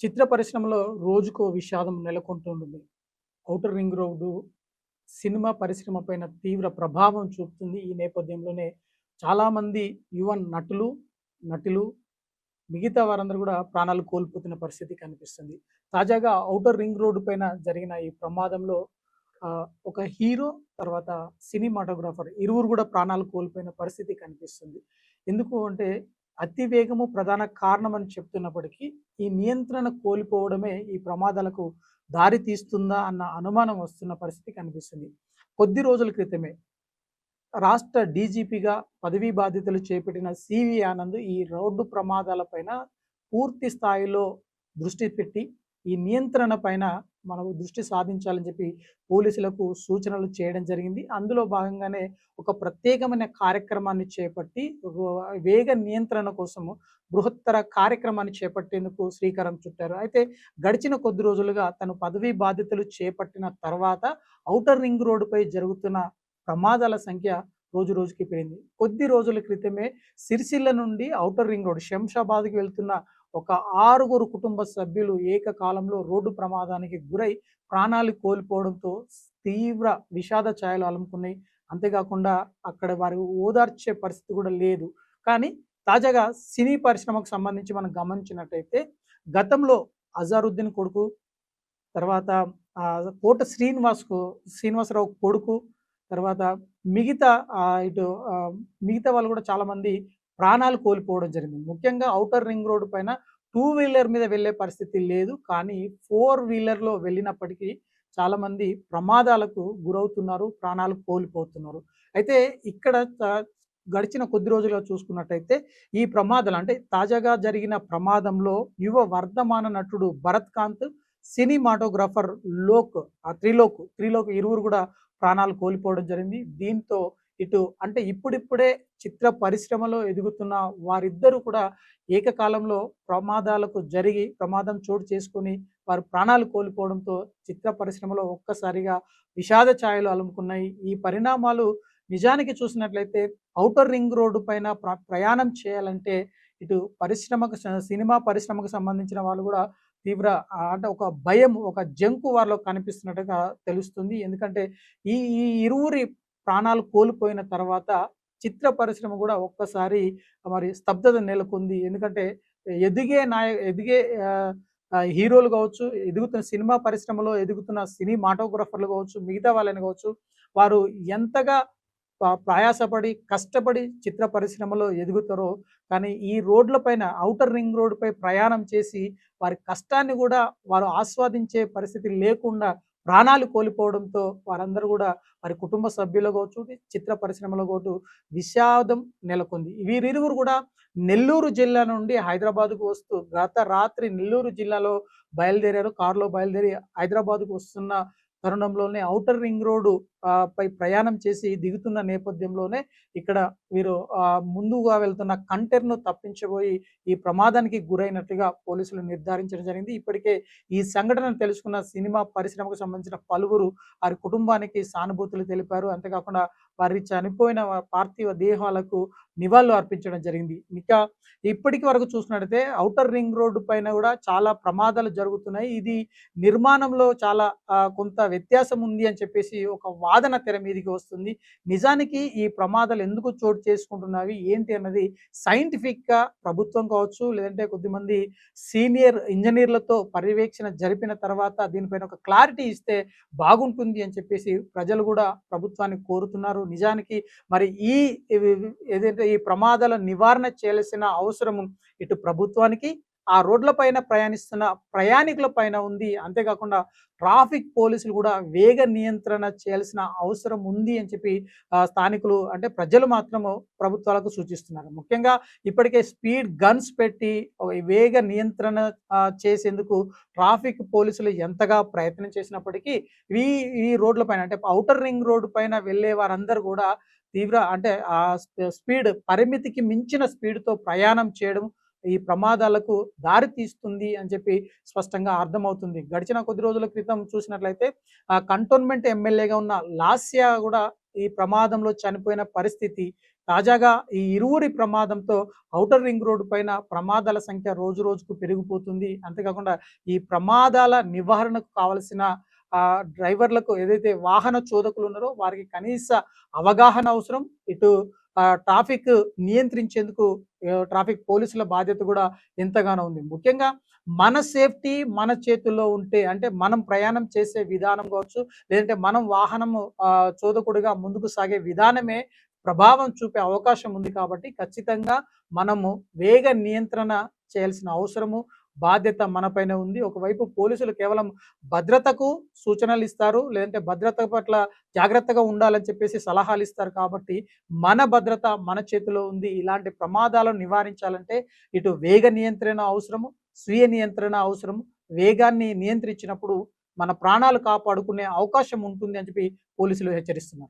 చిత్ర పరిశ్రమలో రోజుకో విషాదం నెలకొంటుంటుంది. ఔటర్ రింగ్ రోడ్డు సినిమా పరిశ్రమ పైన తీవ్ర ప్రభావం చూపుతుంది. ఈ నేపథ్యంలోనే చాలామంది యువ నటులు, నటులు మిగతా వారందరూ కూడా ప్రాణాలు కోల్పోతున్న పరిస్థితి కనిపిస్తుంది. తాజాగా ఔటర్ రింగ్ రోడ్డు పైన జరిగిన ఈ ప్రమాదంలో ఒక హీరో, తర్వాత సినిమాటోగ్రాఫర్ ఇరువురు కూడా ప్రాణాలు కోల్పోయిన పరిస్థితి కనిపిస్తుంది. ఎందుకు అంటే అతి వేగము ప్రధాన కారణం అని చెప్తున్నప్పటికీ, ఈ నియంత్రణ కోల్పోవడమే ఈ ప్రమాదాలకు దారి తీస్తుందా అన్న అనుమానం వస్తున్న పరిస్థితి కనిపిస్తుంది. కొద్ది రోజుల క్రితమే రాష్ట్ర డీజీపీగా పదవీ బాధ్యతలు చేపట్టిన సివి ఆనంద్ ఈ రోడ్డు ప్రమాదాల పైన పూర్తి స్థాయిలో దృష్టి పెట్టి ఈ నియంత్రణ పైన మనం దృష్టి సాధించాలని చెప్పి పోలీసులకు సూచనలు చేయడం జరిగింది. అందులో భాగంగానే ఒక ప్రత్యేకమైన కార్యక్రమాన్ని చేపట్టి వేగ నియంత్రణ కోసము బృహత్తర కార్యక్రమాన్ని చేపట్టేందుకు శ్రీకారం చుట్టారు. అయితే గడిచిన కొద్ది రోజులుగా తను పదవీ బాధ్యతలు చేపట్టిన తర్వాత ఔటర్ రింగ్ రోడ్డుపై జరుగుతున్న ప్రమాదాల సంఖ్య రోజు రోజుకి పెరిగింది. కొద్ది రోజుల క్రితమే సిరిసిల్ల నుండి ఔటర్ రింగ్ రోడ్ శంషాబాద్కి వెళ్తున్న ఒక 6గురు కుటుంబ సభ్యులు ఏకకాలంలో రోడ్డు ప్రమాదానికి గురై ప్రాణాలు కోల్పోవడంతో తీవ్ర విషాద ఛాయలు అలుముకున్నాయి. అంతేకాకుండా అక్కడ వారి ఓదార్చే పరిస్థితి కూడా లేదు. కానీ తాజాగా సినీ పరిశ్రమకు సంబంధించి మనం గమనించినట్టయితే గతంలో అజారుద్దీన్ కొడుకు, తర్వాత కోట శ్రీనివాసరావు కొడుకు, తర్వాత మిగతా ఇటు మిగతా వాళ్ళు కూడా చాలామంది ప్రాణాలు కోల్పోవడం జరిగింది. ముఖ్యంగా ఔటర్ రింగ్ రోడ్డు పైన టూ వీలర్ మీద వెళ్ళే పరిస్థితి లేదు. కానీ ఫోర్ వీలర్‌లో వెళ్ళినప్పటికీ చాలామంది ప్రమాదాలకు గురవుతున్నారు, ప్రాణాలు కోల్పోతున్నారు. అయితే ఇక్కడ గడిచిన కొద్ది రోజులుగా చూసుకున్నట్టయితే ఈ ప్రమాదాలు అంటే తాజాగా జరిగిన ప్రమాదంలో యువ వర్ధమాన నటుడు భరత్ కాంత్, సినిమాటోగ్రాఫర్ త్రిలోక్ ఇరువురు కూడా ప్రాణాలు కోల్పోవడం జరిగింది. దీంతో ఇటు అంటే ఇప్పుడిప్పుడే చిత్ర పరిశ్రమలో ఎదుగుతున్న వారిద్దరూ కూడా ఏకకాలంలో ప్రమాదం చోటు చేసుకొని వారు ప్రాణాలు కోల్పోవడంతో చిత్ర పరిశ్రమలో ఒక్కసారిగా విషాద ఛాయలు అలుముకున్నాయి. ఈ పరిణామాలు నిజానికి చూసినట్లయితే ఔటర్ రింగ్ రోడ్డు పైన ప్రయాణం చేయాలంటే ఇటు సినిమా పరిశ్రమకు సంబంధించిన వాళ్ళు కూడా తీవ్ర అంటే ఒక భయం, ఒక జంకు వారిలో కనిపిస్తున్నట్టుగా తెలుస్తుంది. ఎందుకంటే ఈ ఈ ఇరువురి ప్రాణాలు కోల్పోయిన తర్వాత చిత్ర పరిశ్రమ కూడా ఒక్కసారి మరి స్తబ్దత నెలకొంది. ఎందుకంటే ఎదిగే హీరోలు కావచ్చు, ఎదుగుతున్న సినిమా పరిశ్రమలో ఎదుగుతున్న సినిమాటోగ్రాఫర్లు కావచ్చు, మిగతా వాళ్ళని కావచ్చు, వారు ఎంతగా ప్రయాసపడి, కష్టపడి చిత్ర పరిశ్రమలో ఎదుగుతారో, కానీ ఈ రోడ్ల పైన ఔటర్ రింగ్ రోడ్డుపై ప్రయాణం చేసి వారి కష్టాన్ని కూడా వారు ఆస్వాదించే పరిస్థితి లేకుండా ప్రాణాలు కోల్పోవడంతో వారందరూ కూడా వారి కుటుంబ సభ్యులు కావచ్చు, చిత్ర పరిశ్రమలో కావచ్చు విషాదం నెలకొంది. వీరిరువురు కూడా నెల్లూరు జిల్లా నుండి హైదరాబాద్కు వస్తూ గత రాత్రి నెల్లూరు జిల్లాలో బయలుదేరారు. కారులో బయలుదేరి హైదరాబాద్కు వస్తున్న తరుణంలోనే ఔటర్ రింగ్ రోడ్డు పై ప్రయాణం చేసి దిగుతున్న నేపథ్యంలోనే ఇక్కడ వీరు ముందుగా వెళ్తున్న కంటైనర్‌ను తప్పించబోయి ఈ ప్రమాదానికి గురైనట్టుగా పోలీసులు నిర్ధారించడం జరిగింది. ఇప్పటికే ఈ సంఘటనను తెలుసుకున్న సినిమా పరిశ్రమకు సంబంధించిన పలువురు వారి కుటుంబానికి సానుభూతులు తెలిపారు. అంతేకాకుండా వారి చనిపోయిన పార్థివ దేహాలకు నివాళులు అర్పించడం జరిగింది. ఇప్పటికి వరకు చూసినట్టయితే ఔటర్ రింగ్ రోడ్డు పైన కూడా చాలా ప్రమాదాలు జరుగుతున్నాయి. ఇది నిర్మాణంలో చాలా కొంత వ్యత్యాసం ఉంది అని చెప్పేసి ఒక వాదన తెర మీదికి వస్తుంది. నిజానికి ఈ ప్రమాదాలు ఎందుకు చోటు చేసుకుంటున్నవి ఏంటి అన్నది సైంటిఫిక్‌గా ప్రభుత్వం కావచ్చు, లేదంటే కొద్దిమంది సీనియర్ ఇంజినీర్లతో పర్యవేక్షణ జరిపిన తర్వాత దీనిపైన ఒక క్లారిటీ ఇస్తే బాగుంటుంది అని చెప్పేసి ప్రజలు కూడా ప్రభుత్వాన్ని కోరుతున్నారు. నిజానికి మరి ఏదైతే ఈ ప్రమాదాల నివారణ చేయాల్సిన అవసరము ఇటు ప్రభుత్వానికి, ఆ రోడ్ల పైన ప్రయాణిస్తున్న ప్రయాణికుల పైన ఉంది. అంతేకాకుండా ట్రాఫిక్ పోలీసులు కూడా వేగ నియంత్రణ చేయాల్సిన అవసరం ఉంది అని చెప్పి స్థానికులు అంటే ప్రజలు మాత్రము ప్రభుత్వాలకు సూచిస్తున్నారు. ముఖ్యంగా ఇప్పటికే స్పీడ్ గన్స్ పెట్టి వేగ నియంత్రణ చేసేందుకు ట్రాఫిక్ పోలీసులు ఎంతగా ప్రయత్నం చేసినప్పటికీ ఈ ఈ రోడ్ల పైన అంటే ఔటర్ రింగ్ రోడ్డు పైన వెళ్ళే వారందరూ కూడా తీవ్ర అంటే స్పీడ్ పరిమితికి మించిన స్పీడ్‌తో ప్రయాణం చేయడం ఈ ప్రమాదాలకు దారి తీస్తుంది అని చెప్పి స్పష్టంగా అర్థమవుతుంది. గడిచిన కొద్ది రోజుల క్రితం చూసినట్లయితే కంటోన్మెంట్ ఎమ్మెల్యేగా ఉన్న లాస్య కూడా ఈ ప్రమాదంలో చనిపోయిన పరిస్థితి తాజాగా ఈ ఇరువురి ప్రమాదంతో ఔటర్ రింగ్ రోడ్డు పైన ప్రమాదాల సంఖ్య రోజు రోజుకు పెరిగిపోతుంది. అంతేకాకుండా ఈ ప్రమాదాల నివారణకు కావలసిన డ్రైవర్లకు ఏదైతే వాహన చోదకులు ఉన్నారో వారికి కనీస అవగాహన అవసరం. ఇటు ట్రాఫిక్ నియంత్రించేందుకు ట్రాఫిక్ పోలీసుల బాధ్యత కూడా ఎంతగానో ఉంది. ముఖ్యంగా మన సేఫ్టీ మన చేతుల్లో ఉంటే, అంటే మనం ప్రయాణం చేసే విధానం కావచ్చు, లేదంటే మనం వాహనము చోదకుడిగా ముందుకు సాగే విధానమే ప్రభావం చూపే అవకాశం ఉంది. కాబట్టి ఖచ్చితంగా మనము వేగ నియంత్రణ చేయాల్సిన అవసరము, బాధ్యత మనపైనే ఉంది. ఒకవైపు పోలీసులు కేవలం భద్రతకు సూచనలు ఇస్తారు, లేదంటే భద్రత పట్ల జాగ్రత్తగా ఉండాలని చెప్పేసి సలహాలు ఇస్తారు. కాబట్టి మన భద్రత మన చేతిలో ఉంది. ఇలాంటి ప్రమాదాలను నివారించాలంటే ఇటు వేగ నియంత్రణ అవసరము, స్వీయ నియంత్రణ అవసరము. వేగాన్ని నియంత్రించినప్పుడు మన ప్రాణాలు కాపాడుకునే అవకాశం ఉంటుంది అని చెప్పి పోలీసులు హెచ్చరిస్తున్నారు.